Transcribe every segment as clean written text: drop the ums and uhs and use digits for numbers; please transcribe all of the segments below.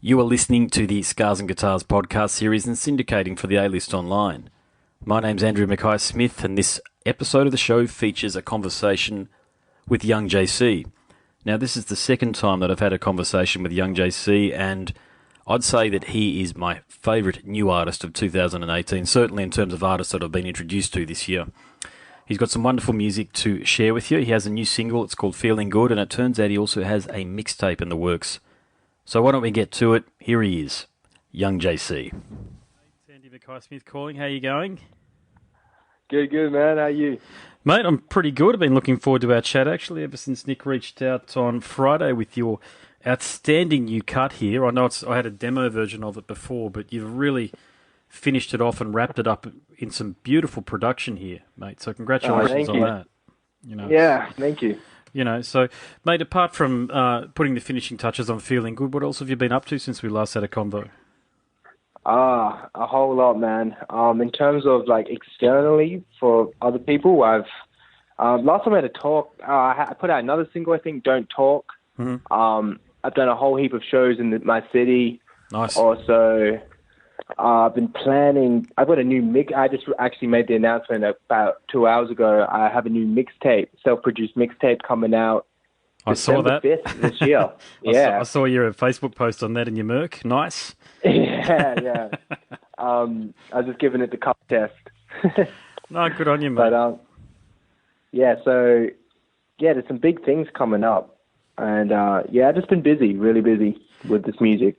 You are listening to the Scars and Guitars podcast series and syndicating for the A-List Online. My name's Andrew Mackay-Smith, and this episode of the show features a conversation with Young Jaycee. Now, this is the second time that I've had a conversation with Young Jaycee, and I'd say that he is my favourite new artist of 2018, certainly in terms of artists that I've been introduced to this year. He's got some wonderful music to share with you. He has a new single, it's called Feeling Good, and it turns out he also has a mixtape in the works. So why don't we get to it? Here he is, Young Jaycee. Hey, Andy Mackay-Smith calling. How you going? Good, man. How are you? Mate, I'm pretty good. I've been looking forward to our chat, actually, ever since Nick reached out on Friday with your outstanding new cut here. I know I had a demo version of it before, but you've really finished it off and wrapped it up in some beautiful production here, mate. So congratulations on that. Yeah, thank you. So, mate, apart from putting the finishing touches on Feeling Good, what else have you been up to since we last had a convo? A whole lot, man. In terms of, externally for other people, I've last time I had a talk, I put out another single, I think, Don't Talk. Mm-hmm. I've done a whole heap of shows in my city. Nice. Also, I've been planning. I've got a new mix. I just actually made the announcement about 2 hours ago. I have a new mixtape, self-produced mixtape coming out. I saw that. December 5th this year. Yeah. I saw your Facebook post on that in your Merc. Nice. Yeah. I was just giving it the cup test. No, good on you, mate. But, there's some big things coming up. And, I've just been busy, really busy with this music.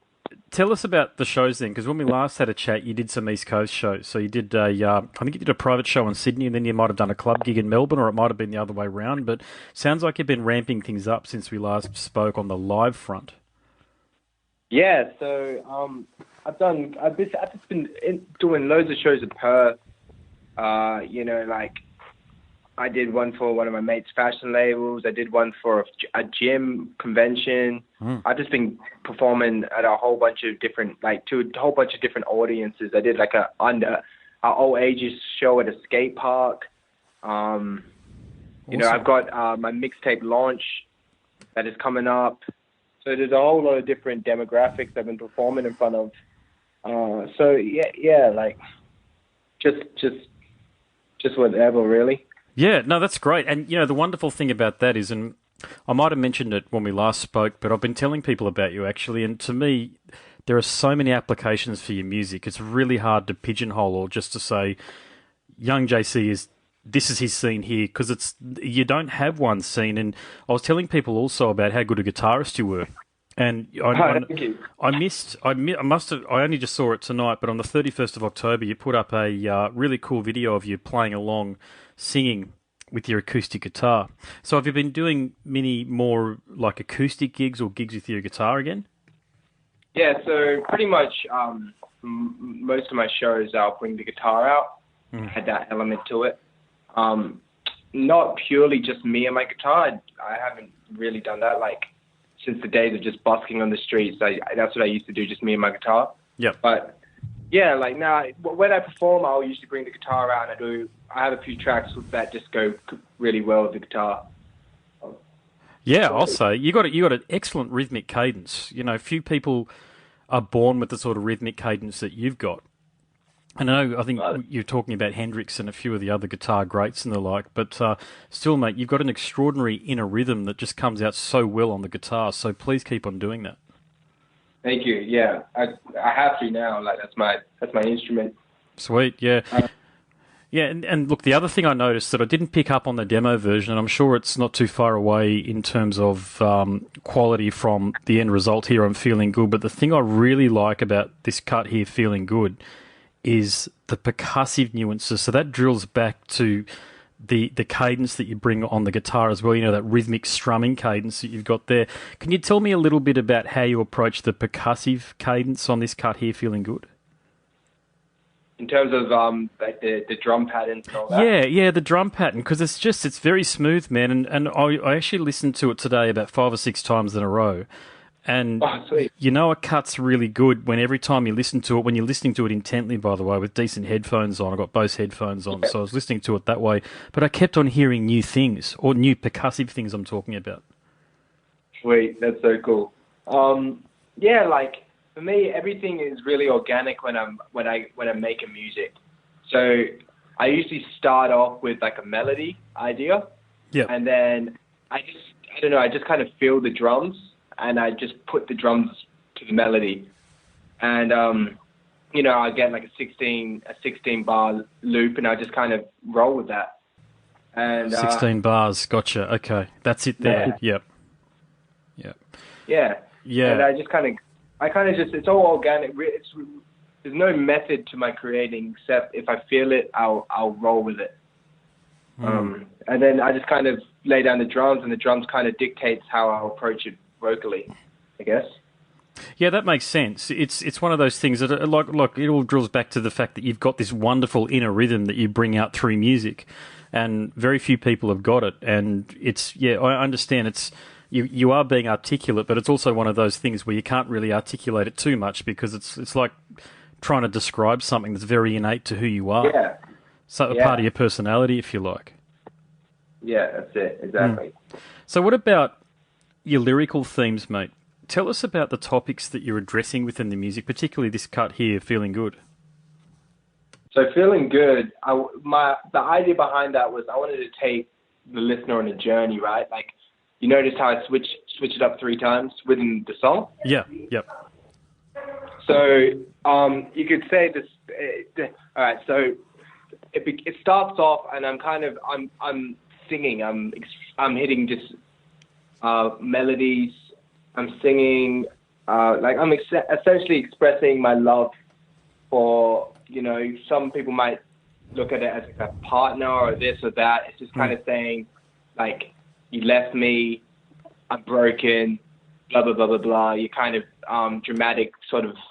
Tell us about the shows then, because when we last had a chat, you did some East Coast shows. So you did I think you did a private show in Sydney, and then you might have done a club gig in Melbourne, or it might have been the other way around. But sounds like you've been ramping things up since we last spoke on the live front. Yeah, so I've just been doing loads of shows in Perth. I did one for one of my mates' fashion labels. I did one for a gym convention. I've just been performing at a whole bunch of different, to a whole bunch of different audiences. I did a all ages show at a skate park. Awesome. I've got my mixtape launch that is coming up. So there's a whole lot of different demographics I've been performing in front of. Just whatever, really. Yeah, no, that's great. And, the wonderful thing about that is, and I might have mentioned it when we last spoke, but I've been telling people about you, actually, and to me, there are so many applications for your music. It's really hard to pigeonhole or just to say, Young Jaycee this is his scene here, because you don't have one scene. And I was telling people also about how good a guitarist you were. And Thank you. I only just saw it tonight, but on the 31st of October, you put up a really cool video of you playing along, singing with your acoustic guitar. So have you been doing many more acoustic gigs or gigs with your guitar again? Yeah, so pretty much most of my shows I'll bring the guitar out, add that element to it. Not purely just me and my guitar. I haven't really done that since the days of just busking on the streets. That's what I used to do, just me and my guitar. Yep. But yeah, now when I perform, I'll usually bring the guitar out, and I have a few tracks that just go really well with the guitar. Yeah, I'll say you got an excellent rhythmic cadence. Few people are born with the sort of rhythmic cadence that you've got. And I think you're talking about Hendrix and a few of the other guitar greats and the like, but still, mate, you've got an extraordinary inner rhythm that just comes out so well on the guitar. So please keep on doing that. Thank you. Yeah, I have to now. That's my instrument. Sweet. Yeah. Yeah, and look, the other thing I noticed that I didn't pick up on the demo version, and I'm sure it's not too far away in terms of quality from the end result here on Feeling Good, but the thing I really like about this cut here, Feeling Good, is the percussive nuances. So that drills back to the cadence that you bring on the guitar as well, that rhythmic strumming cadence that you've got there. Can you tell me a little bit about how you approach the percussive cadence on this cut here, Feeling Good? In terms of the drum patterns and all that? Yeah, the drum pattern, because it's very smooth, man. And I actually listened to it today about 5 or 6 times in a row. And sweet. It cuts really good when every time you listen to it, when you're listening to it intently, by the way, with decent headphones on. I got Bose headphones on, so I was listening to it that way. But I kept on hearing new things, or new percussive things I'm talking about. Sweet, that's so cool. for me, everything is really organic when I'm making music. So I usually start off with like a melody idea, and then I don't know, I just kind of feel the drums, and I just put the drums to the melody, and you know, I get like a 16 bar loop, and I just kind of roll with that. And 16 bars, gotcha. Okay, that's it there. Yeah. Yep. Yeah. And I kind of just, it's all organic. There's no method to my creating, except if I feel it, I'll roll with it. And then I just kind of lay down the drums, and the drums kind of dictates how I'll approach it vocally, I guess. Yeah, that makes sense. It's one of those things that, like, it all drills back to the fact that you've got this wonderful inner rhythm that you bring out through music, and very few people have got it. And I understand it's you are being articulate, but it's also one of those things where you can't really articulate it too much, because it's like trying to describe something that's very innate to who you are. Yeah. So a part of your personality, if you like. Yeah, that's it. Exactly. So what about your lyrical themes, mate? Tell us about the topics that you're addressing within the music, particularly this cut here, Feeling Good. So Feeling Good, the idea behind that was I wanted to take the listener on a journey, right? Like, you notice how I switch it up 3 times within the song? Yeah, yep. So you could say this. All right, so it starts off, and I'm singing. I'm hitting just melodies. I'm singing. Like I'm essentially expressing my love for, you know, some people might look at it as like a partner or this or that. It's just kind of saying, like, you left me, I'm broken, blah, blah, blah, blah, blah. You kind of dramatic. It's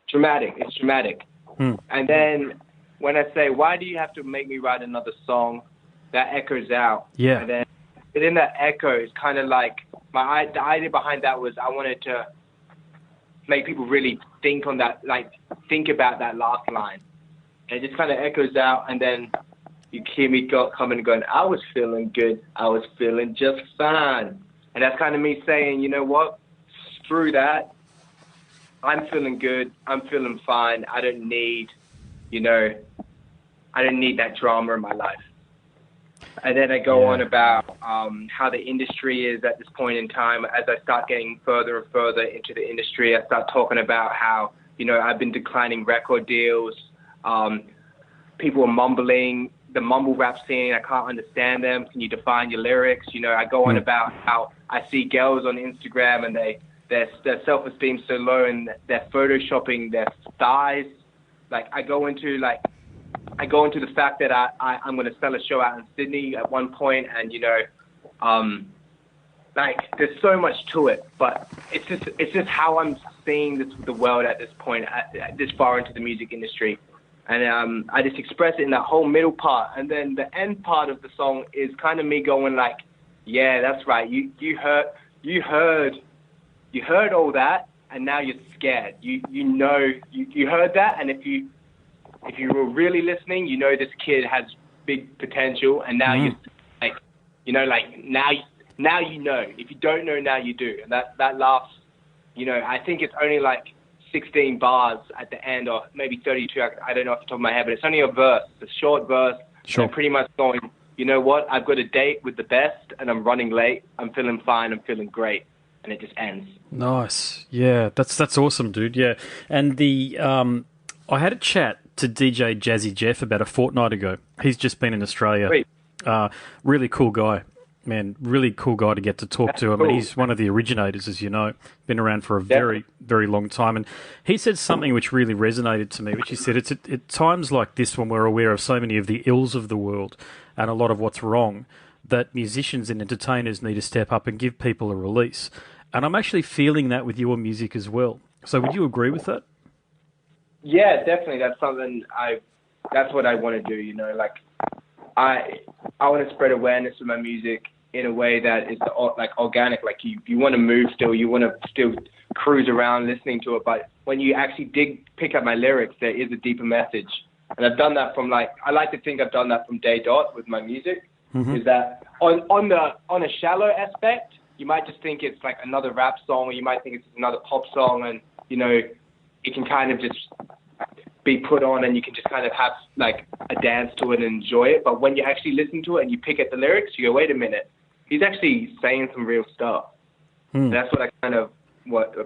dramatic. And then when I say, why do you have to make me write another song, that echoes out. Yeah. And then within that echo, it's kind of like, the idea behind that was I wanted to make people really think about that last line. And it just kind of echoes out, and then you hear me coming and going, I was feeling good. I was feeling just fine. And that's kind of me saying, you know what? Screw that. I'm feeling good. I'm feeling fine. I don't need that drama in my life. And then I go on about how the industry is at this point in time. As I start getting further and further into the industry, I start talking about how, you know, I've been declining record deals. People are mumbling, the mumble rap scene. I can't understand them. Can you define your lyrics? You know, I go on about how I see girls on Instagram and their self-esteem so low, and they're photoshopping their thighs. Like I go into the fact that I'm going to sell a show out in Sydney at one point, and, you know, like there's so much to it, but it's just how I'm seeing the world at this point, at this far into the music industry. And I just express it in that whole middle part. And then the end part of the song is kind of me going like, yeah, that's right. You heard all that, and now you're scared. You heard that, and if you were really listening, you know this kid has big potential, and now you're like, you know, like now you know. If you don't know, now you do. And that last, you know, I think it's only like 16 bars at the end, or maybe 32. I don't know off the top of my head, but it's only a verse. It's a short verse. Sure. And I'm pretty much going, you know what? I've got a date with the best, and I'm running late. I'm feeling fine. I'm feeling great. And it just ends. Nice. Yeah, that's awesome, dude. Yeah. And I had a chat to DJ Jazzy Jeff about a fortnight ago. He's just been in Australia. Sweet. Really cool guy, man. Really cool guy to get to talk to. I mean, cool. he's one of the originators, as you know. Been around for a very, very long time. And he said something which really resonated to me, which he said, it's at times like this when we're aware of so many of the ills of the world and a lot of what's wrong, that musicians and entertainers need to step up and give people a release. And I'm actually feeling that with your music as well. So would you agree with that? Yeah, definitely. That's something that's what I want to do, you know, like I want to spread awareness with my music in a way that is like organic. Like you want to move still, you want to still cruise around listening to it. But when you actually pick up my lyrics, there is a deeper message. And I've done that I like to think I've done that from day dot with my music. Is that on a shallow aspect, you might just think it's like another rap song, or you might think it's another pop song, and you know, it can kind of just be put on, and you can just kind of have like a dance to it and enjoy it. But when you actually listen to it and you pick at the lyrics, you go, wait a minute, he's actually saying some real stuff. And that's what I kind of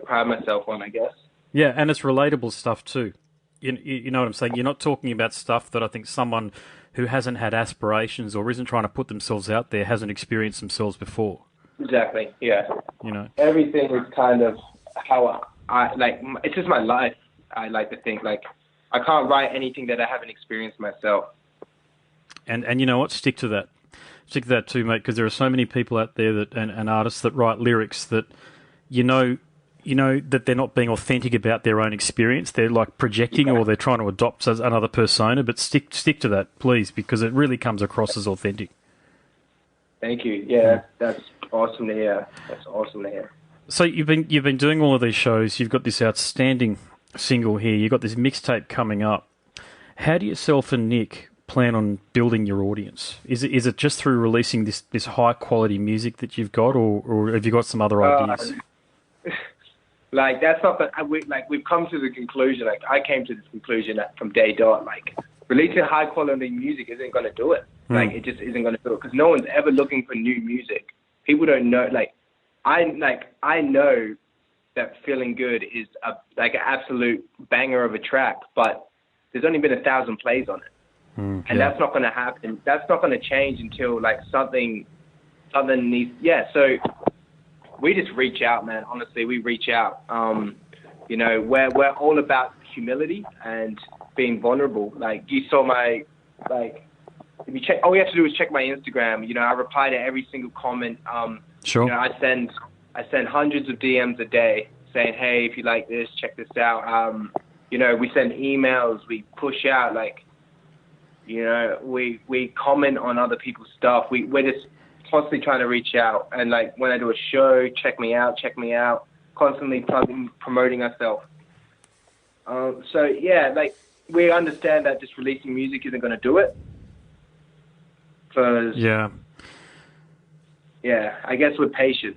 pride myself on, I guess. Yeah, and it's relatable stuff too. You know what I'm saying? You're not talking about stuff that I think someone who hasn't had aspirations or isn't trying to put themselves out there hasn't experienced themselves before. Exactly, yeah. You know, everything is kind of how I like. It's just my life. I like to think like I can't write anything that I haven't experienced myself. And you know what? Stick to that. Stick to that too, mate. Because there are so many people out there that and artists that write lyrics that you know that they're not being authentic about their own experience. They're like projecting or they're trying to adopt another persona. But stick to that, please, because it really comes across as authentic. Thank you. Yeah, that's awesome to hear. That's awesome to hear. So you've been doing all of these shows. You've got this outstanding single here. You've got this mixtape coming up. How do yourself and Nick plan on building your audience? Is it just through releasing this high quality music that you've got, or have you got some other ideas? Like that's not we've come to the conclusion. Like I came to this conclusion from day dot. Like releasing high quality music isn't going to do it. Like it just isn't going to do it because no one's ever looking for new music. People don't know. I know that Feeling Good is an absolute banger of a track, but there's only been 1,000 plays on it, and that's not going to happen. That's not going to change until like something needs. Yeah, so we just reach out, man. Honestly, we reach out. You know, we're all about humility and being vulnerable. Like you saw my if you check, all you have to do is check my Instagram. You know, I reply to every single comment. Sure. You know, I send hundreds of DMs a day saying, hey, if you like this, check this out. You know, we send emails, we push out, like, you know, we comment on other people's stuff. We're just constantly trying to reach out. And like when I do a show, check me out, constantly promoting ourselves. So yeah, like we understand that just releasing music isn't going to do it. Yeah, I guess we're patient.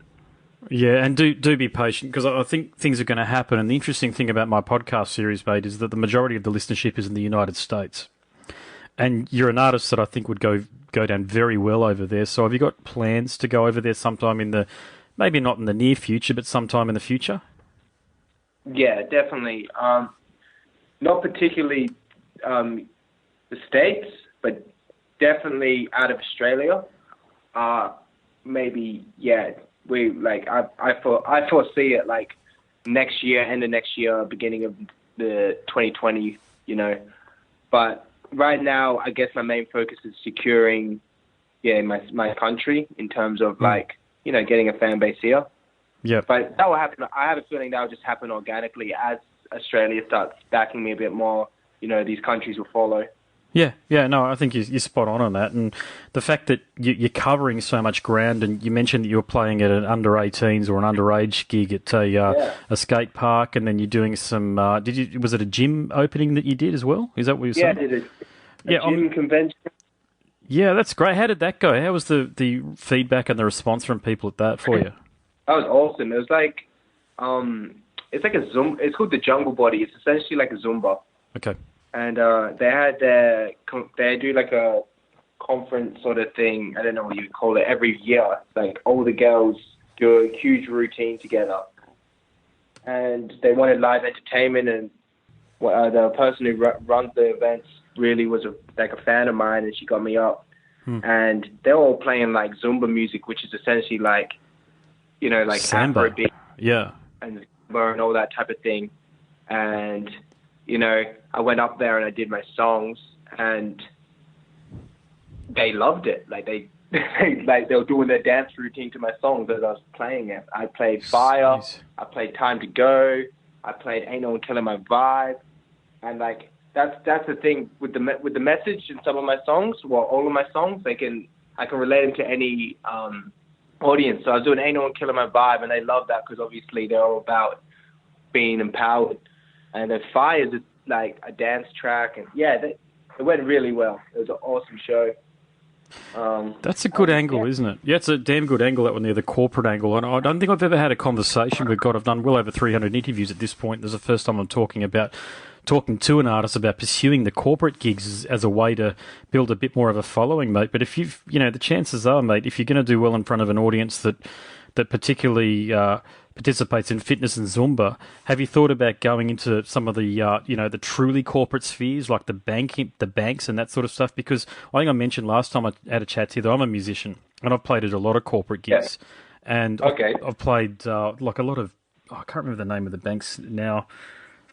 Yeah, and do be patient because I think things are going to happen. And the interesting thing about my podcast series, mate, is that the majority of the listenership is in the United States. And you're an artist that I think would go down very well over there. So have you got plans to go over there sometime maybe not in the near future, but sometime in the future? Yeah, definitely. Not particularly the States, but definitely out of Australia. Maybe, yeah. I foresee it like next year, end of next year, beginning of the 2020, you know. But right now, I guess my main focus is securing, my country in terms of getting a fan base here. Yeah. But that will happen. I have a feeling that will just happen organically as Australia starts backing me a bit more. You know, these countries will follow. Yeah, no, I think you're spot on that. And the fact that you're covering so much ground, and you mentioned that you were playing at an under-18s or an underage gig at a skate park, and then you're doing some, was it a gym opening that you did as well? Is that what you're saying? Yeah, I did a gym convention. Yeah, that's great. How did that go? How was the feedback and the response from people at that for you? That was awesome. It was like, it's like a Zumba. It's called the Jungle Body. It's essentially like a Zumba. Okay. And they do like a conference sort of thing. I don't know what you call it. Every year, like all the girls do a huge routine together, and they wanted live entertainment. And the person who runs the events really was a fan of mine, and she got me up. And they're all playing like Zumba music, which is essentially like, you know, like Samba. Afrobeat, and all that type of thing. And you know, I went up there and I did my songs, and they loved it. Like they were doing their dance routine to my songs as I was playing it. I played Fire, I played Time to Go, I played Ain't No One Killing My Vibe, and like that's the thing with the message in some of my songs. Well, all of my songs, I can relate them to any audience. So I was doing Ain't No One Killing My Vibe, and they love that because obviously they're all about being empowered. And then Fire is like a dance track, and it went really well. It was an awesome show. That's a good angle, isn't it? Yeah, it's a damn good angle, that one there, the corporate angle. And I don't think I've ever had a conversation with God. I've done well over 300 interviews at this point. This is the first time I'm talking to an artist about pursuing the corporate gigs as a way to build a bit more of a following, mate. But if you've, the chances are, mate, if you're going to do well in front of an audience that particularly participates in fitness and Zumba, have you thought about going into some of the, the truly corporate spheres, like the banks and that sort of stuff? Because I think I mentioned last time I had a chat to you that I'm a musician and I've played at a lot of corporate gigs. Yeah. And I've played like a lot of, I can't remember the name of the banks now.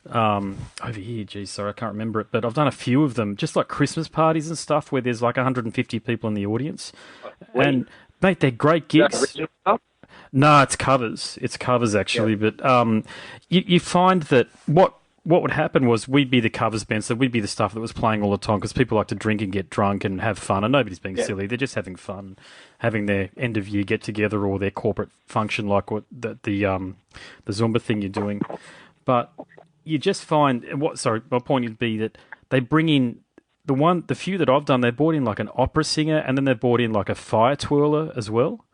Over here, geez, sorry, I can't remember it, but I've done a few of them, just like Christmas parties and stuff where there's like 150 people in the audience. And mate, they're great gigs. No, it's covers. It's covers actually, but you find that what would happen was we'd be the covers band, so we'd be the stuff that was playing all the time because people like to drink and get drunk and have fun, and nobody's being silly. They're just having fun, having their end of year get together or their corporate function, like what the Zumba thing you're doing, but. You just find my point would be that they bring in the few that I've done, they brought in like an opera singer and then they brought in like a fire twirler as well.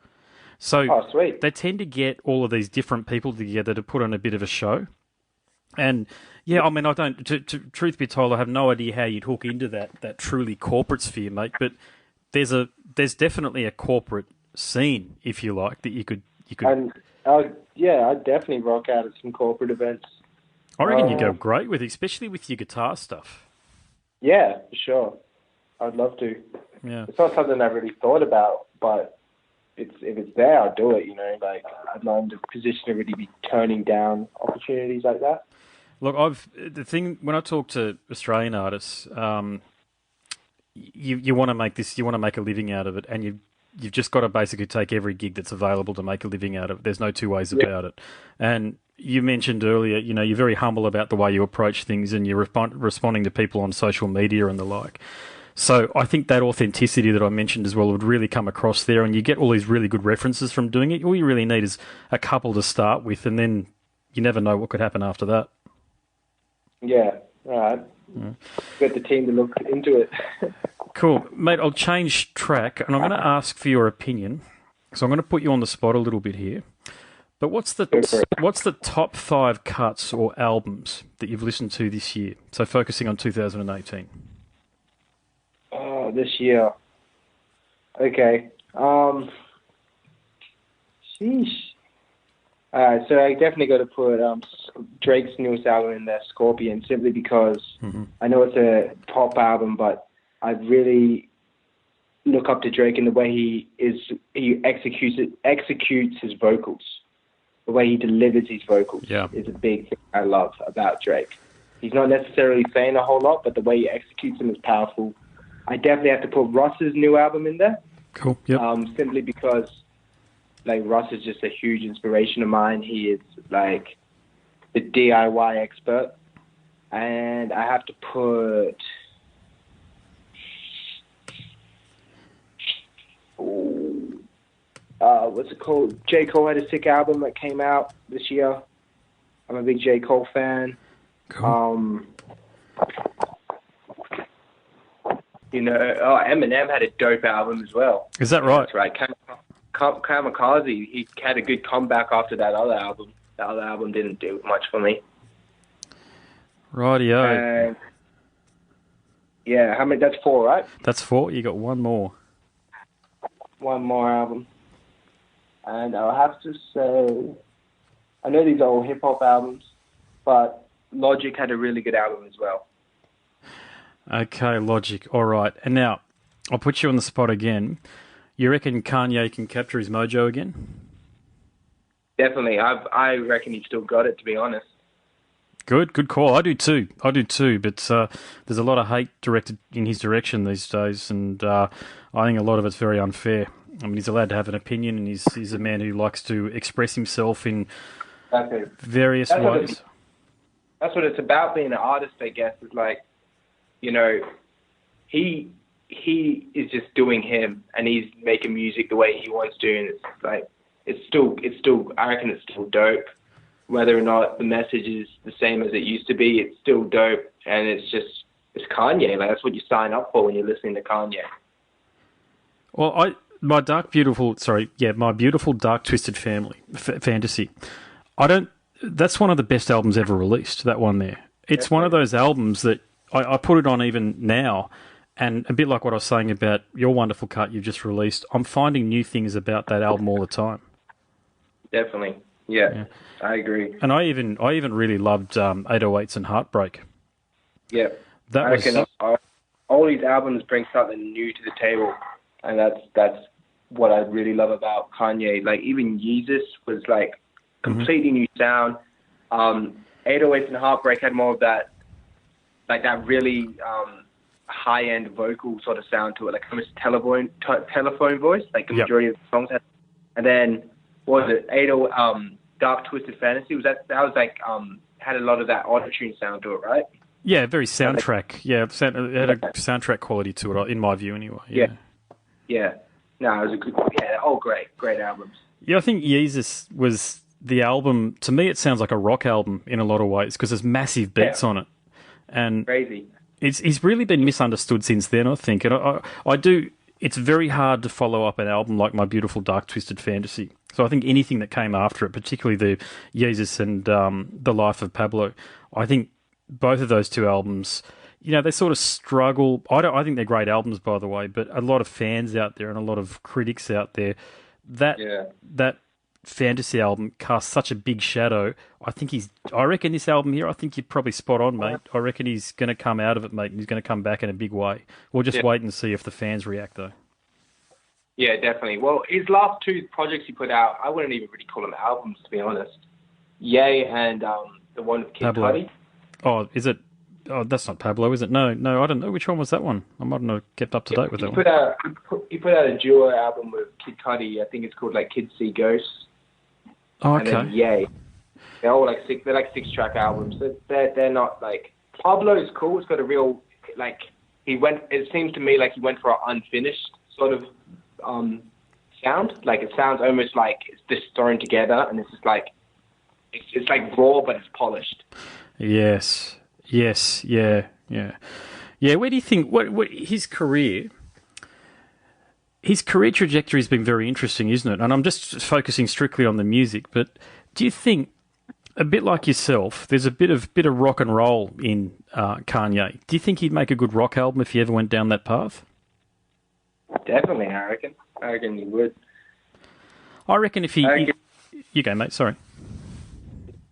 So sweet. They tend to get all of these different people together to put on a bit of a show. And yeah, I mean, I don't, to truth be told, I have no idea how you'd hook into that truly corporate sphere, mate. But there's definitely a corporate scene, if you like, that you could. And I'd definitely rock out at some corporate events. I reckon you go great with it, especially with your guitar stuff. Yeah, for sure. I'd love to. Yeah. It's not something I've really thought about, but if it's there, I'll do it, Like, I'd love in the position to really be turning down opportunities like that. Look, when I talk to Australian artists, you want to make a living out of it, and you've just got to basically take every gig that's available to make a living out of it. There's no two ways about it. And you mentioned earlier, you're very humble about the way you approach things and you're responding to people on social media and the like. So I think that authenticity that I mentioned as well would really come across there, and you get all these really good references from doing it. All you really need is a couple to start with, and then you never know what could happen after that. Yeah, all right. Yeah. Get the team to look into it. Cool. Mate, I'll change track, and I'm going to ask for your opinion. So I'm going to put you on the spot a little bit here. But what's the top 5 cuts or albums that you've listened to this year? So focusing on 2018. Oh, this year. Okay. Sheesh. So I definitely got to put Drake's newest album in there, Scorpion, simply because I know it's a pop album, but I really look up to Drake in the way he executes his vocals. The way he delivers his vocals is a big thing I love about Drake. He's not necessarily saying a whole lot, but the way he executes them is powerful. I definitely have to put Russ's new album in there. Cool. Yep. Simply because, like, Russ is just a huge inspiration of mine. He is, like, the DIY expert. And I have to put... what's it called? J. Cole had a sick album that came out this year. I'm a big J. Cole fan. Cool. Eminem had a dope album as well. Is that right? That's right. Kamikaze, he had a good comeback after that other album. The other album didn't do much for me. Rightio. Yeah, how many? That's 4, right? That's 4. You got one more. One more album. And I'll have to say, I know these are all hip-hop albums, but Logic had a really good album as well. Okay, Logic. All right. And now, I'll put you on the spot again. You reckon Kanye can capture his mojo again? Definitely. I reckon he's still got it, to be honest. Good call. I do too. But there's a lot of hate directed in his direction these days, and I think a lot of it's very unfair. I mean, he's allowed to have an opinion, and he's a man who likes to express himself in various ways. That's what it's about, being an artist, I guess. Is like, he is just doing him, and he's making music the way he wants to, and it's like it's still. I reckon it's still dope. Whether or not the message is the same as it used to be, it's still dope, and it's Kanye. Like, that's what you sign up for when you're listening to Kanye. Well, my beautiful dark twisted fantasy. That's one of the best albums ever released. That one there. It's one of those albums that I put it on even now, and a bit like what I was saying about your wonderful cut you've just released. I'm finding new things about that album all the time. Definitely, yeah. I agree. And I even really loved 808s and Heartbreak. Yeah, all these albums bring something new to the table, and that's what I really love about Kanye. Like even Yeezus was like completely new sound. 808s and Heartbreak had more of that, like that really high-end vocal sort of sound to it, like almost telephone voice, like the majority of the songs had. And then what was it? Dark Twisted Fantasy that was like had a lot of that auto-tune sound to it, right? Yeah, very soundtrack. Yeah, it had a soundtrack quality to it, in my view, anyway. Yeah. No, it was a good. Yeah, all great albums. Yeah, I think Yeezus was the album. To me, it sounds like a rock album in a lot of ways because there's massive beats on it, and crazy. He's really been misunderstood since then, I think, and I do. It's very hard to follow up an album like My Beautiful Dark Twisted Fantasy. So I think anything that came after it, particularly the Yeezus and The Life of Pablo, I think both of those two albums, they sort of struggle. I think they're great albums, by the way, but a lot of fans out there and a lot of critics out there, that fantasy album casts such a big shadow. I reckon this album here, I think you're probably spot on, mate. I reckon he's going to come out of it, mate, and he's going to come back in a big way. We'll just wait and see if the fans react, though. Yeah, definitely. Well, his last two projects he put out, I wouldn't even really call them albums, to be honest. Yay and the one with Kid Cudi. Oh, is it? Oh, that's not Pablo, is it? No, I don't know. Which one was that one? I might not have kept up to date with that one. He put out a duo album with Kid Cudi. I think it's called like Kids See Ghosts. Oh, okay. And then Yay. They're all like they're like 6-track albums. They're not like Pablo's cool. It's got a real like it seems to me like he went for an unfinished sort of sound. Like it sounds almost like it's just thrown together, and it's just like it's like raw, but it's polished. Yes. Yeah. Where do you think what his career? His career trajectory has been very interesting, isn't it? And I'm just focusing strictly on the music. But do you think, a bit like yourself, there's a bit of rock and roll in Kanye? Do you think he'd make a good rock album if he ever went down that path? Definitely, I reckon he would. I reckon if he... You go, mate, sorry.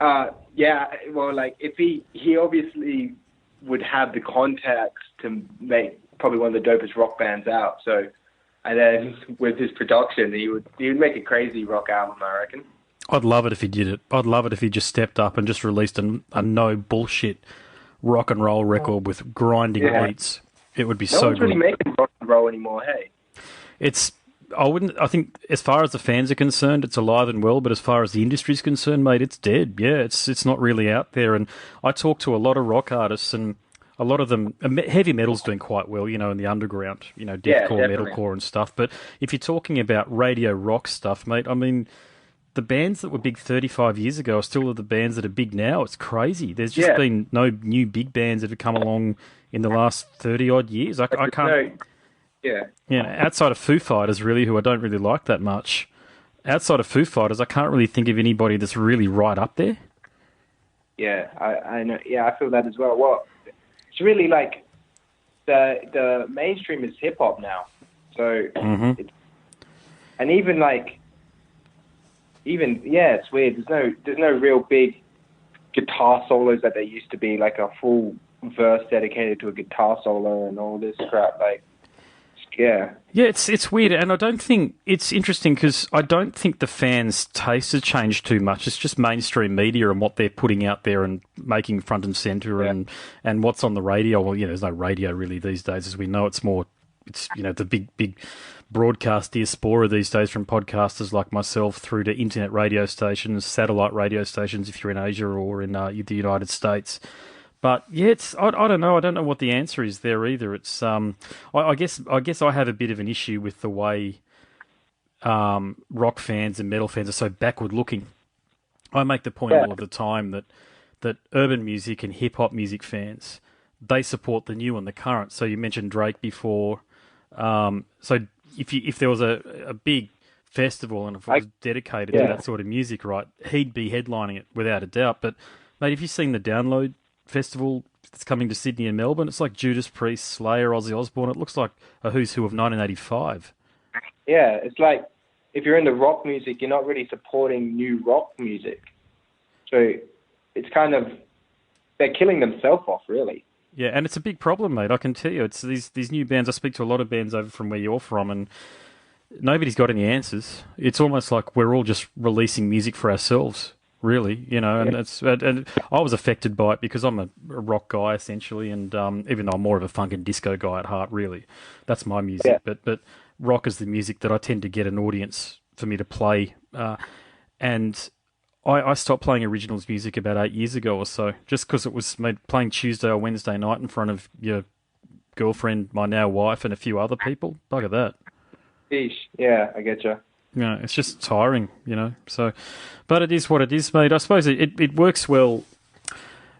Yeah, well, like, if he obviously would have the contacts to make probably one of the dopest rock bands out, so... And then with his production, he would make a crazy rock album, I reckon. I'd love it if he did it. I'd love it if he just stepped up and just released a no bullshit rock and roll record with grinding beats. It would be so good. No one's really making rock and roll anymore, hey? I think as far as the fans are concerned, it's alive and well, but as far as the industry's concerned, mate, it's dead. Yeah, it's not really out there. And I talk to a lot of rock artists, and a lot of them, heavy metal's doing quite well, in the underground, deathcore, metalcore and stuff. But if you're talking about radio rock stuff, mate, I mean, the bands that were big 35 years ago are still the bands that are big now. It's crazy. There's just been no new big bands that have come along in the last 30-odd years. I can't... outside of Foo Fighters, really, who I don't really like that much, outside of Foo Fighters, I can't really think of anybody that's really right up there. Yeah, I know. Yeah, I feel that as well. Well, it's really like the mainstream is hip hop now, so and it's weird. There's no real big guitar solos that there used to be, like a full verse dedicated to a guitar solo and all this crap. Like, yeah, it's weird, and I don't think it's interesting because I don't think the fans' taste has changed too much. It's just mainstream media and what they're putting out there and making front and center, and what's on the radio. Well, there's no radio really these days, as we know. It's the big broadcast diaspora these days, from podcasters like myself through to internet radio stations, satellite radio stations if you're in Asia or in the United States. But yeah, I don't know. I don't know what the answer is there either. It's I guess I have a bit of an issue with the way rock fans and metal fans are so backward looking. I make the point all of the time that urban music and hip hop music fans, they support the new and the current. So you mentioned Drake before. So if there was a big festival and if it was dedicated to that sort of music, right, he'd be headlining it without a doubt. But mate, have you seen the Download Festival that's coming to Sydney and Melbourne? It's like Judas Priest, Slayer, Ozzy Osbourne. It looks like a who's who of 1985. Yeah, it's like if you're into rock music, you're not really supporting new rock music. So it's kind of, they're killing themselves off, really. Yeah, and it's a big problem, mate. I can tell you. It's these new bands. I speak to a lot of bands over from where you're from, and nobody's got any answers. It's almost like we're all just releasing music for ourselves, really, you know. And I was affected by it because I'm a rock guy essentially, and even though I'm more of a funk and disco guy at heart, really, that's my music. Yeah. But rock is the music that I tend to get an audience for me to play, and I stopped playing originals music about 8 years ago or so, just because it was playing Tuesday or Wednesday night in front of your girlfriend, my now wife, and a few other people. Bugger that. Sheesh. Yeah, I get you. Yeah, it's just tiring, you know. So, but it is what it is, mate. I suppose it works well.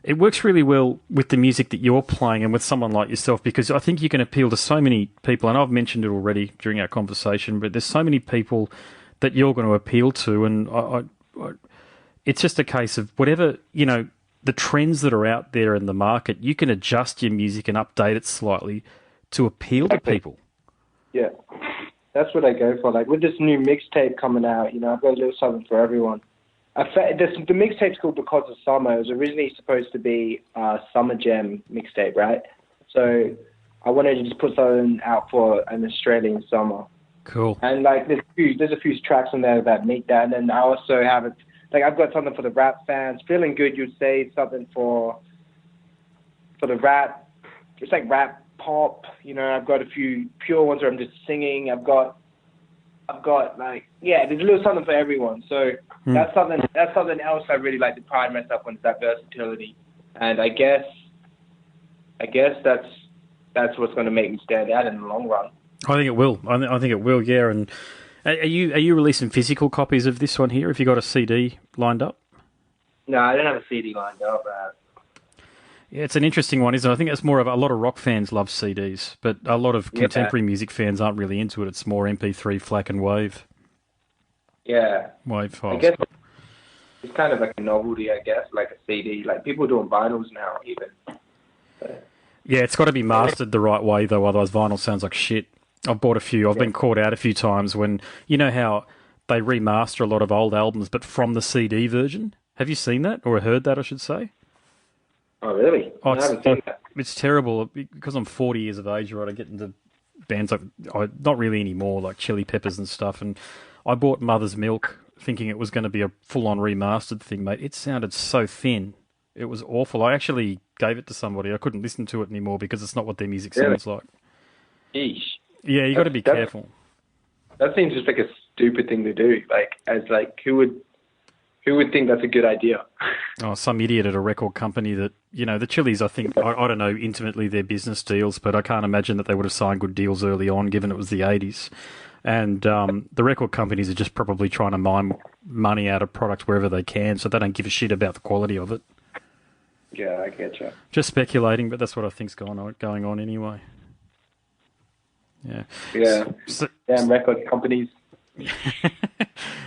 It works really well with the music that you're playing and with someone like yourself, because I think you can appeal to so many people, and I've mentioned it already during our conversation, but there's so many people that you're going to appeal to, and I it's just a case of whatever, you know, the trends that are out there in the market, you can adjust your music and update it slightly to appeal to people. Yeah, that's what I go for. Like with this new mixtape coming out, you know, I've got a little something for everyone. The mixtape's called Because of Summer. It was originally supposed to be a Summer Jam mixtape, right? So I wanted to just put something out for an Australian summer. Cool. And like there's a few tracks on there that meet that, and then I also have it. Like I've got something for the rap fans. Feeling Good, you'd say, something for the rap. It's like rap pop. You know, I've got a few pure ones where I'm just singing. I've got like, yeah, there's a little something for everyone. So that's something else I really like to pride myself on, is that versatility. And I guess that's what's going to make me stand out in the long run. I think it will. I think it will. Yeah. And are you releasing physical copies of this one here? Have you got a CD lined up? No, I don't have a CD lined up. Yeah, it's an interesting one, isn't it? I think it's more of a lot of rock fans love CDs, but a lot of contemporary music fans aren't really into it. It's more MP3, FLAC, and WAV. Yeah. WAV files. I guess it's kind of like a novelty, I guess, like a CD. Like people doing vinyls now, even. Yeah, it's got to be mastered the right way, though, otherwise vinyl sounds like shit. I've bought a few. I've been caught out a few times when, you know how they remaster a lot of old albums, but from the CD version? Have you seen that, or heard that, I should say? Oh, really? Oh, I haven't seen that. It's terrible. Because I'm 40 years of age, right, I get into bands like, not really anymore, like Chili Peppers and stuff, and I bought Mother's Milk thinking it was going to be a full-on remastered thing, mate. It sounded so thin. It was awful. I actually gave it to somebody. I couldn't listen to it anymore because it's not what their music sounds like. Yeesh. Yeah, you got to be careful. That seems just like a stupid thing to do. Who would think that's a good idea? Oh, some idiot at a record company that, you know, the Chili's, I think, I don't know intimately their business deals, but I can't imagine that they would have signed good deals early on, given it was the 80s. And the record companies are just probably trying to mine money out of product wherever they can, so they don't give a shit about the quality of it. Yeah, I get you. Just speculating, but that's what I think's going on anyway. Yeah. Yeah. Damn record companies.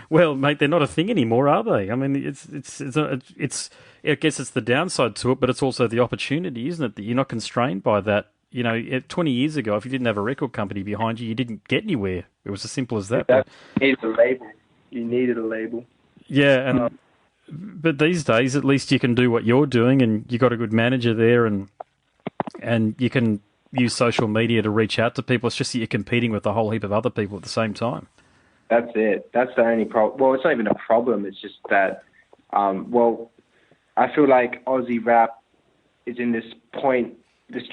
Well, mate, they're not a thing anymore, are they? I mean, it's. I guess it's the downside to it, but it's also the opportunity, isn't it? That you're not constrained by that. You know, 20 years ago, if you didn't have a record company behind you, you didn't get anywhere. It was as simple as that. You needed a label. You needed a label. Yeah, and but these days, at least you can do what you're doing, and you got a good manager there, and you can use social media to reach out to people. It's just that you're competing with a whole heap of other people at the same time. That's it. That's the only problem. Well, it's not even a problem. It's just that, I feel like Aussie rap is in this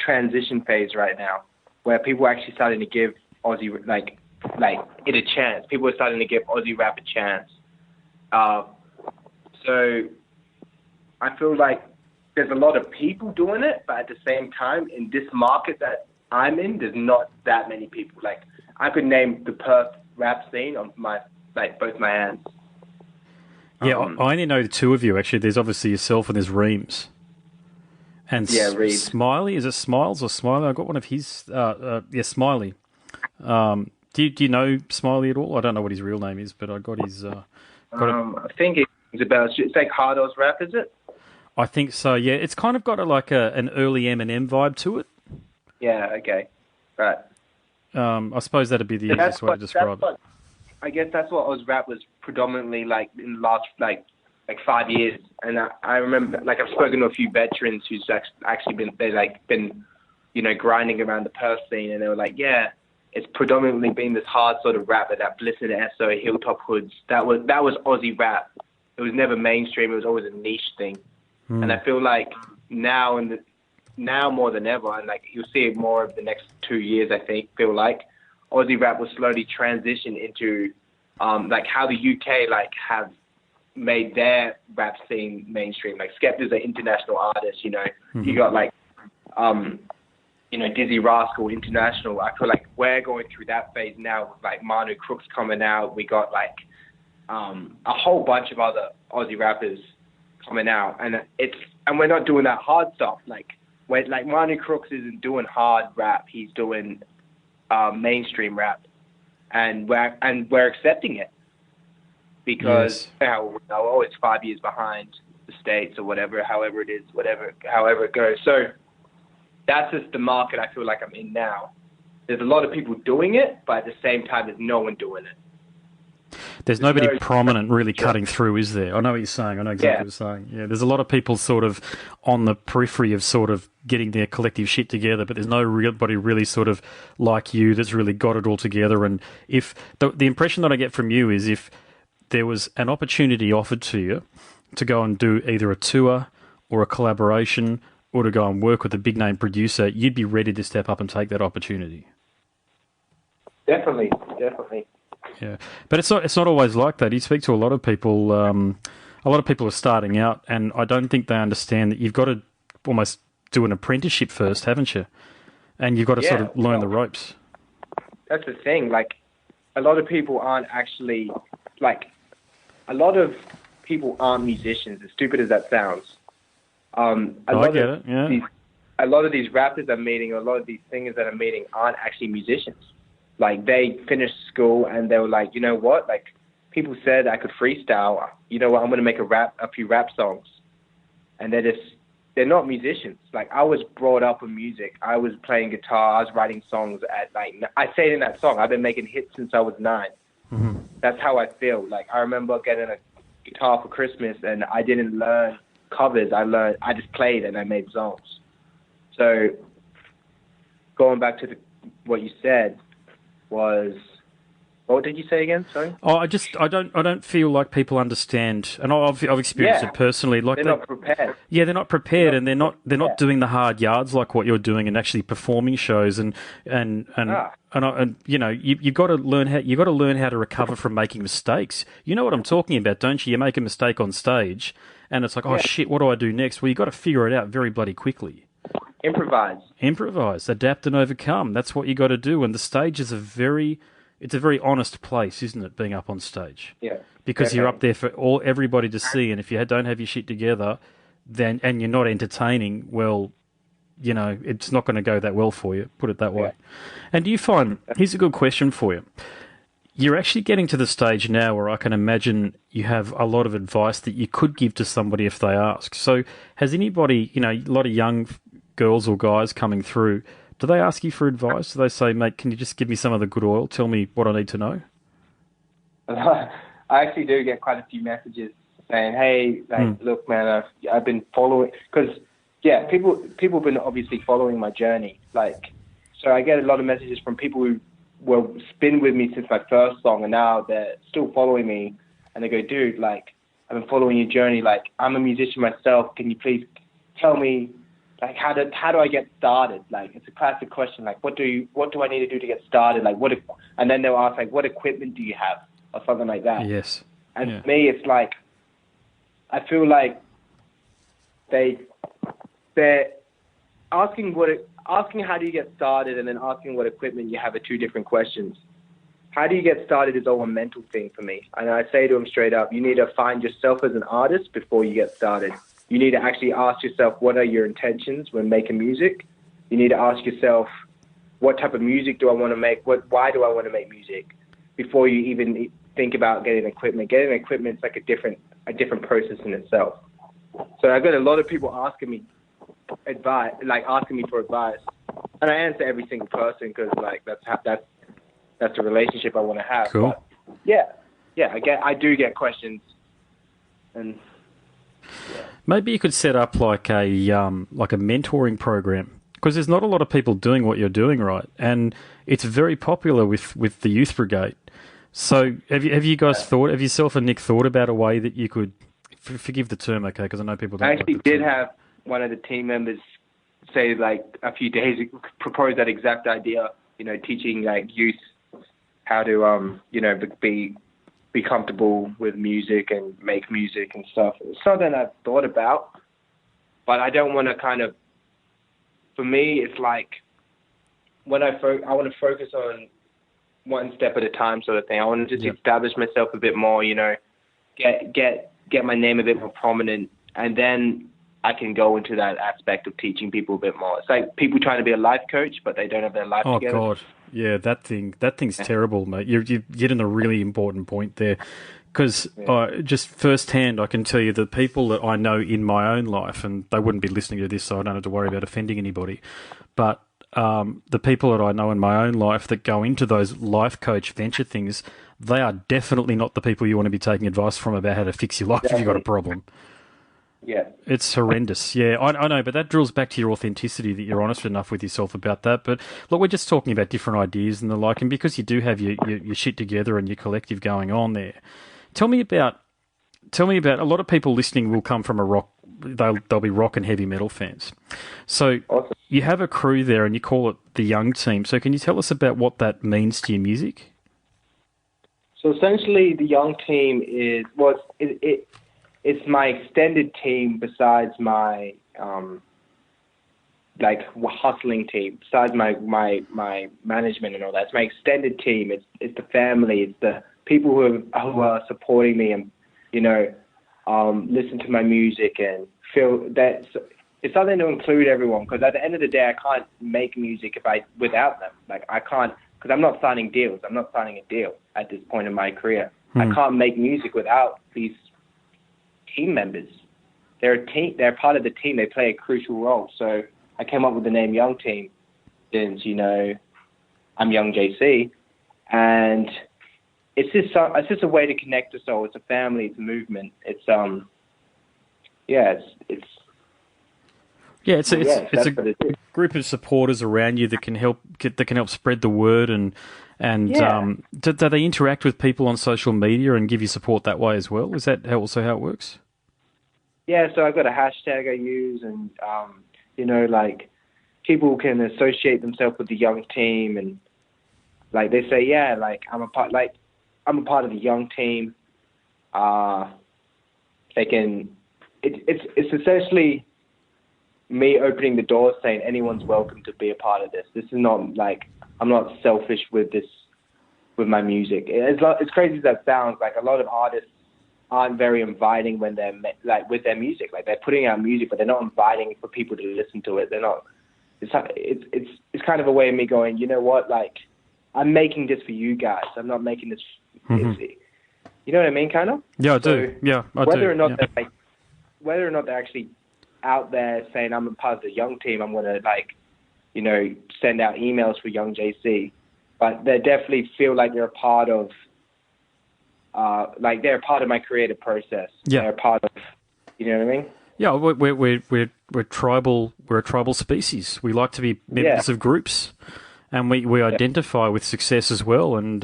transition phase right now, where people are actually starting to give Aussie, like it a chance. People are starting to give Aussie rap a chance. So I feel like there's a lot of people doing it, but at the same time, in this market that I'm in, there's not that many people. Like, I could name the Perth rap scene on both my hands. Yeah, I only know the two of you, actually. There's obviously yourself and there's Reams. And Smiley, is it Smiles or Smiley? I got one of his, Smiley. Do you know Smiley at all? I don't know what his real name is, but I got his. I think it's like Hardo's rap, is it? I think so. Yeah, it's kind of got an early Eminem vibe to it. Yeah. Okay. Right. I suppose that'd be the easiest way to describe it. I guess that's what Oz rap was predominantly like in the last like 5 years. And I remember, like, I've spoken to a few veterans who's actually been, you know, grinding around the Perth scene, and they were like, yeah, it's predominantly been this hard sort of rap, that Bliss and SO, Hilltop Hoods. That was Aussie rap. It was never mainstream. It was always a niche thing. And I feel like now more than ever, and like you'll see it more over the next 2 years, I feel like Aussie rap will slowly transition into like how the UK like have made their rap scene mainstream. Like Skepta's an international artist, you know. You got like you know, Dizzy Rascal International. I feel like we're going through that phase now with like Manu Crooks coming out. We got like a whole bunch of other Aussie rappers coming out, and we're not doing that hard stuff. Like Manu Crooks isn't doing hard rap. He's doing mainstream rap, and we're accepting it because we're always 5 years behind the States or whatever, however it is, however it goes. So that's just the market I feel like I'm in now. There's a lot of people doing it, but at the same time, there's no one doing it. There's nobody prominent really cutting through, is there? I know what you're saying. I know exactly what you're saying. Yeah, there's a lot of people sort of on the periphery of sort of getting their collective shit together, but there's nobody really sort of like you that's really got it all together. And if the impression that I get from you is if there was an opportunity offered to you to go and do either a tour or a collaboration or to go and work with a big name producer, you'd be ready to step up and take that opportunity. Definitely. Yeah, but it's not always like that. You speak to a lot of people. A lot of people are starting out, and I don't think they understand that you've got to almost do an apprenticeship first, haven't you? And you've got to sort of learn the ropes. That's the thing. Like, a lot of people aren't actually musicians. As stupid as that sounds. I get it. Yeah. A lot of these rappers I'm meeting, a lot of these singers that I'm meeting aren't actually musicians. Like, they finished school and they were like, you know what? Like, people said I could freestyle. You know what? I'm going to make a few rap songs. And they're not musicians. Like, I was brought up with music. I was playing guitar. I was writing songs I say it in that song, I've been making hits since I was 9. Mm-hmm. That's how I feel. Like, I remember getting a guitar for Christmas and I didn't learn covers. I just played and I made songs. So going back to what you said, what did you say again? Sorry. Oh, I don't feel like people understand, and I've experienced it personally. Like they're not prepared. Yeah, they're not prepared, and they're not doing the hard yards like what you're doing, and actually performing shows, and you know, you got to learn how to recover from making mistakes. You know what I'm talking about, don't you? You make a mistake on stage, and it's like, oh shit, what do I do next? Well, you got to figure it out very bloody quickly. Improvise, adapt and overcome. That's what you got to do. And the stage is a very honest place, isn't it? Being up on stage, because you're up there for everybody to see. And if you don't have your shit together, and you're not entertaining, well, you know, it's not going to go that well for you. Put it that way. And do you find? Here's a good question for you. You're actually getting to the stage now where I can imagine you have a lot of advice that you could give to somebody if they ask. So, has anybody, you know, a lot of young girls or guys coming through, do they ask you for advice? Do they say, mate, can you just give me some of the good oil? Tell me what I need to know? I actually do get quite a few messages saying, hey, look, man, I've been following, because, people have been obviously following my journey. Like, so I get a lot of messages from people who were been with me since my first song, and now they're still following me, and they go, dude, like, I've been following your journey. Like, I'm a musician myself. Can you please tell me, like, how do I get started? Like, it's a classic question. Like, what do I need to do to get started? Like, and then they'll ask, like, what equipment do you have, or something like that. Yes. And for me, it's like, I feel like they're asking how do you get started, and then asking what equipment you have are two different questions. How do you get started is all a mental thing for me. And I say to them straight up, you need to find yourself as an artist before you get started. You need to actually ask yourself, what are your intentions when making music? You need to ask yourself, what type of music do I want to make? Why do I want to make music? Before you even think about getting equipment. Getting equipment is like a different process in itself. So I got a lot of people asking me for advice, and I answer every single person because like that's the relationship I want to have. Cool. But I do get questions, and maybe you could set up like a mentoring program, because there's not a lot of people doing what you're doing, right? And it's very popular with the youth brigade. So have you guys have yourself and Nick thought about a way that you could, forgive the term, okay, because I know people don't. I actually did have one of the team members say like a few days ago, propose that exact idea, teaching like youth how to be comfortable with music and make music and stuff. It's something I've thought about, but I don't want to for me, it's like when I want to focus on one step at a time sort of thing. I want to just establish myself a bit more, get my name a bit more prominent, and then I can go into that aspect of teaching people a bit more. It's like people trying to be a life coach, but they don't have their life together. Oh, God. Yeah, that thing's terrible, mate. You're getting a really important point there. Because just firsthand, I can tell you the people that I know in my own life, and they wouldn't be listening to this, so I don't have to worry about offending anybody, but the people that I know in my own life that go into those life coach venture things, they are definitely not the people you want to be taking advice from about how to fix your life if you've got a problem. Yeah. It's horrendous. Yeah, I know, but that drills back to your authenticity, that you're honest enough with yourself about that. But look, we're just talking about different ideas and the like, and because you do have your shit together and your collective going on there, tell me about a lot of people listening will come from a rock, they'll be rock and heavy metal fans. So awesome. You have a crew there and you call it the Young Team. So can you tell us about what that means to your music? So essentially the Young Team it's my extended team besides my hustling team, besides my management and all that. It's my extended team. It's the family. It's the people who are supporting me and listen to my music and feel that it's something to include everyone. Because at the end of the day, I can't make music without them. Like I can't, because I'm not signing deals. I'm not signing a deal at this point in my career. I can't make music without these team members. They're a team. They're part of the team. They play a crucial role. So I came up with the name Young Team since I'm Young Jaycee, and it's just a way to connect us all. It's a family. It's a movement. It's a group of supporters around you that can help spread the word and do they interact with people on social media and give you support that way as well? Is that also how it works? Yeah, so I've got a hashtag I use, and people can associate themselves with the Young Team, and like they say, I'm a part of the Young Team. It's essentially me opening the door, saying anyone's welcome to be a part of this. This is not like I'm not selfish with my music. It's crazy as that sounds. Like a lot of artists aren't very inviting when they're with their music. Like they're putting out music, but they're not inviting for people to listen to it. They're not. It's kind of a way of me going, you know what? Like I'm making this for you guys. I'm not making this. Mm-hmm. You know what I mean? Kind of. Yeah, I do. Yeah, I do. Whether or not they're actually out there saying I'm a part of the Young Team, I'm gonna send out emails for Young Jaycee, but they definitely feel like they're a part of. They're a part of my creative process. Yeah. They're a part of, you know what I mean? Yeah, we're tribal. We're a tribal species. We like to be members of groups, and we identify with success as well. And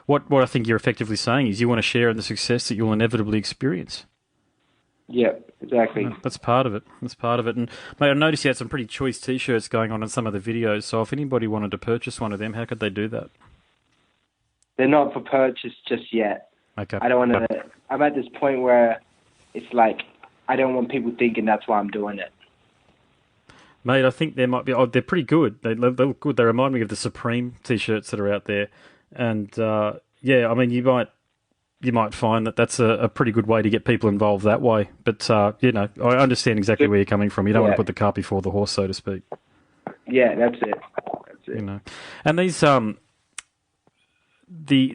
what I think you're effectively saying is you want to share in the success that you'll inevitably experience. Yeah, exactly. That's part of it. And mate, I noticed you had some pretty choice T-shirts going on in some of the videos. So if anybody wanted to purchase one of them, how could they do that? They're not for purchase just yet. Okay. I don't want to. I'm at this point where it's like I don't want people thinking that's why I'm doing it. Mate, I think there might be. Oh, they're pretty good. They look good. They remind me of the Supreme T-shirts that are out there. And I mean, you might find that that's a pretty good way to get people involved that way. But I understand exactly where you're coming from. You don't want to put the cart before the horse, so to speak. Yeah, that's it. You know, and these the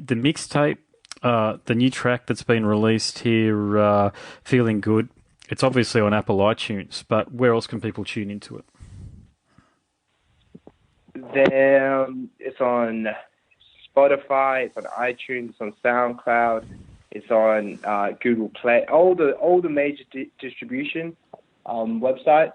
mixtape, the new track that's been released here, "Feeling Good." It's obviously on Apple iTunes, but where else can people tune into it? It's on Spotify, it's on iTunes, it's on SoundCloud, it's on Google Play, all the major distribution websites.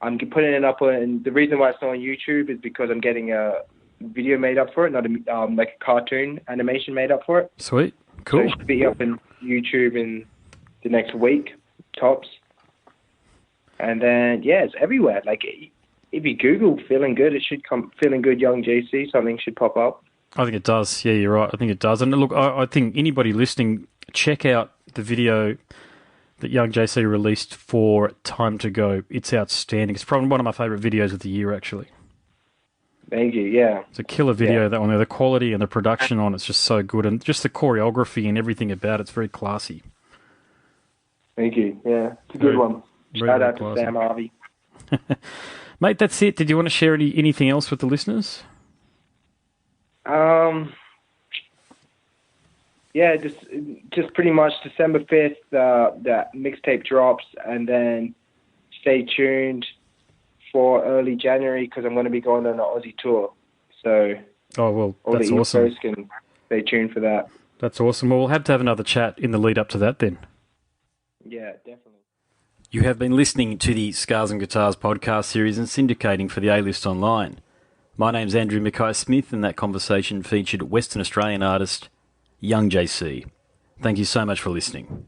I'm putting it up on. The reason why it's not on YouTube is because I'm getting a video made up for it, not a like a cartoon animation made up for it. Sweet, cool. So it should be up on YouTube in the next week, tops. And then it's everywhere. Like if you Google "Feeling Good," it should come. "Feeling Good Young Jaycee," something should pop up. I think it does. Yeah, you're right. I think it does. And look, I think anybody listening, check out the video that Young Jaycee released for "Time to Go." It's outstanding. It's probably one of my favourite videos of the year, actually. Thank you, yeah. It's a killer video, that one there. The quality and the production on it's just so good. And just the choreography and everything about it's very classy. Thank you, yeah. It's a good one. Shout out to Sam Harvey. Mate, that's it. Did you want to share anything else with the listeners? Yeah, just pretty much December 5th, that mixtape drops, and then stay tuned for early January because I'm going to be going on an Aussie tour. So, all that's the awesome. East Coast can stay tuned for that. That's awesome. Well, we'll have to have another chat in the lead up to that then. Yeah, definitely. You have been listening to the Scars and Guitars podcast series and syndicating for the A-List Online. My name's Andrew Mackay-Smith, and that conversation featured Western Australian artist Young Jaycee. Thank you so much for listening.